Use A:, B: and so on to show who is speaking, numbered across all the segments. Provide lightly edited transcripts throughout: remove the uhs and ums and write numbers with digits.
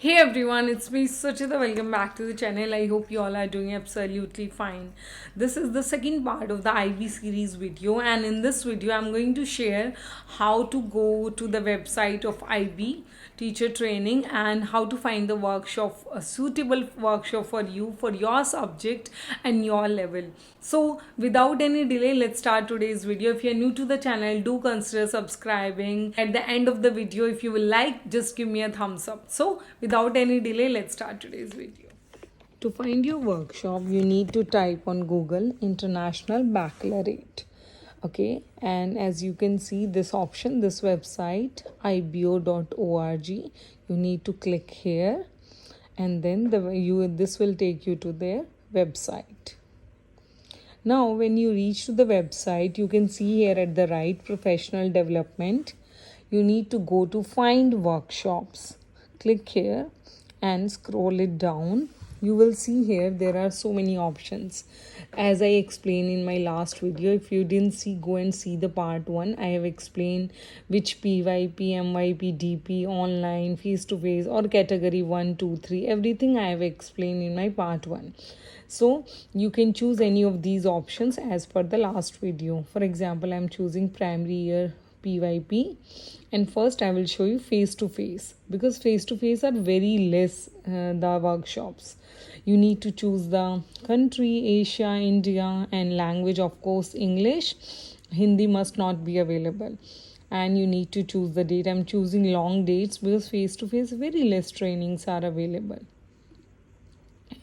A: Hey everyone, it's me Suchita. Welcome back to the channel. I hope you all are doing absolutely fine. This is the second part of the IB series video, and in this video I'm going to share how to go to the website of IB teacher training and how to find the workshop, a suitable workshop for you, for your subject and your level. So without any delay, let's start today's video. If you're new to the channel, do consider subscribing. At the end of the video, if you will like, just give me a thumbs up. So without any delay, let's start today's video. To find your workshop, you need to type on Google International Baccalaureate. Okay, and as you can see this option, this website ibo.org, you need to click here, and then this will take you to their website. Now when you reach to the website, you can see here at the right, professional development. You need to go to find workshops. Click here and scroll it down. You will see here there are so many options. As I explained in my last video, if you didn't see, go and see the part 1. I have explained which PYP, MYP, DP, online, face-to-face or category 1, 2, 3. Everything I have explained in my part 1. So you can choose any of these options as per the last video. For example, I am choosing primary year PYP, and first I will show you face-to-face, because face-to-face are very less the workshops. You need to choose the country, Asia, India, and language, of course English. Hindi must not be available, and you need to choose the date. I'm choosing long dates because face-to-face very less trainings are available.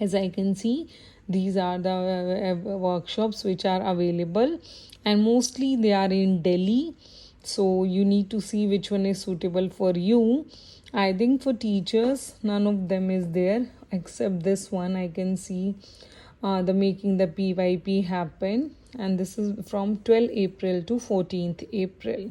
A: As I can see, these are the workshops which are available, and mostly they are in Delhi. So you need to see which one is suitable for you. I think for teachers, none of them is there except this one. I can see the making the PYP happen, and this is from 12th April to 14th April.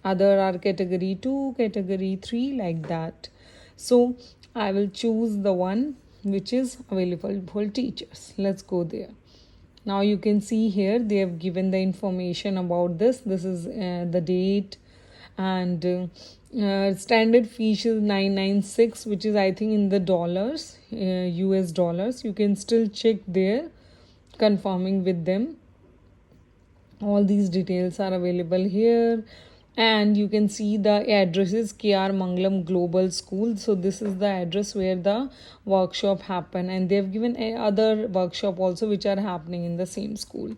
A: Other are category 2, category 3, like that. So I will choose the one which is available for teachers. Let's go there. Now you can see here they have given the information about this. This is the date, and standard fee is $996, which is I think in the dollars, US dollars. You can still check there, confirming with them. All these details are available here, and you can see the address is KR Mangalam Global School. So this is the address where the workshop happen, and they've given other workshop also which are happening in the same school.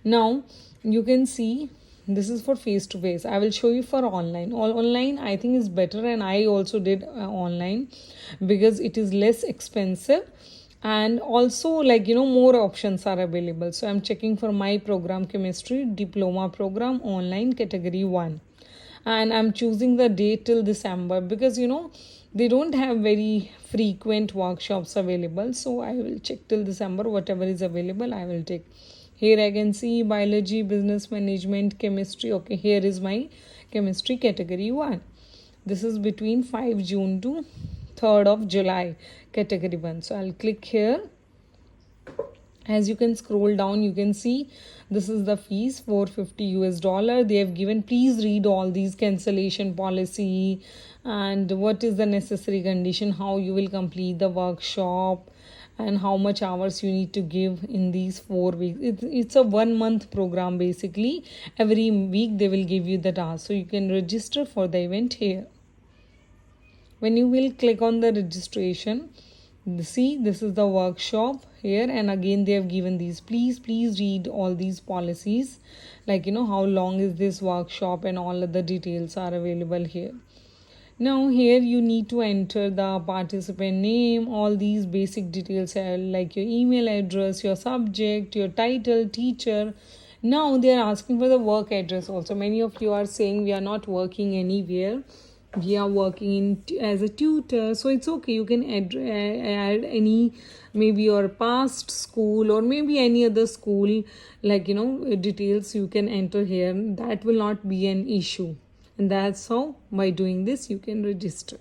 A: Now you can see this is for face to face. I will show you for online. Online I think is better, and I also did online because it is less expensive, and also more options are available. So I'm checking for my program, chemistry diploma program, online, category 1, and I'm choosing the date till December because they don't have very frequent workshops available. So I will check till December, whatever is available I will take. Here I can see biology, business management, chemistry. Okay, here is my chemistry category 1. This is between 5 June to 3rd of July, category 1. So I'll click here. As you can scroll down, you can see this is the fees, $450. They have given, please read all these cancellation policy and what is the necessary condition, how you will complete the workshop, and how much hours you need to give in these 4 weeks. It's a 1 month program basically. Every week they will give you the task, so you can register for the event here. When you will click on the registration, see this is the workshop here, and again they have given these, please read all these policies, how long is this workshop, and all of the details are available here. Now here you need to enter the participant name, all these basic details like your email address, your subject, your title, teacher. Now they are asking for the work address also. Many of you are saying we are not working anywhere, we are working as a tutor. So it's okay, you can add any, maybe your past school or maybe any other school, details you can enter here. That will not be an issue, and that's how by doing this you can register.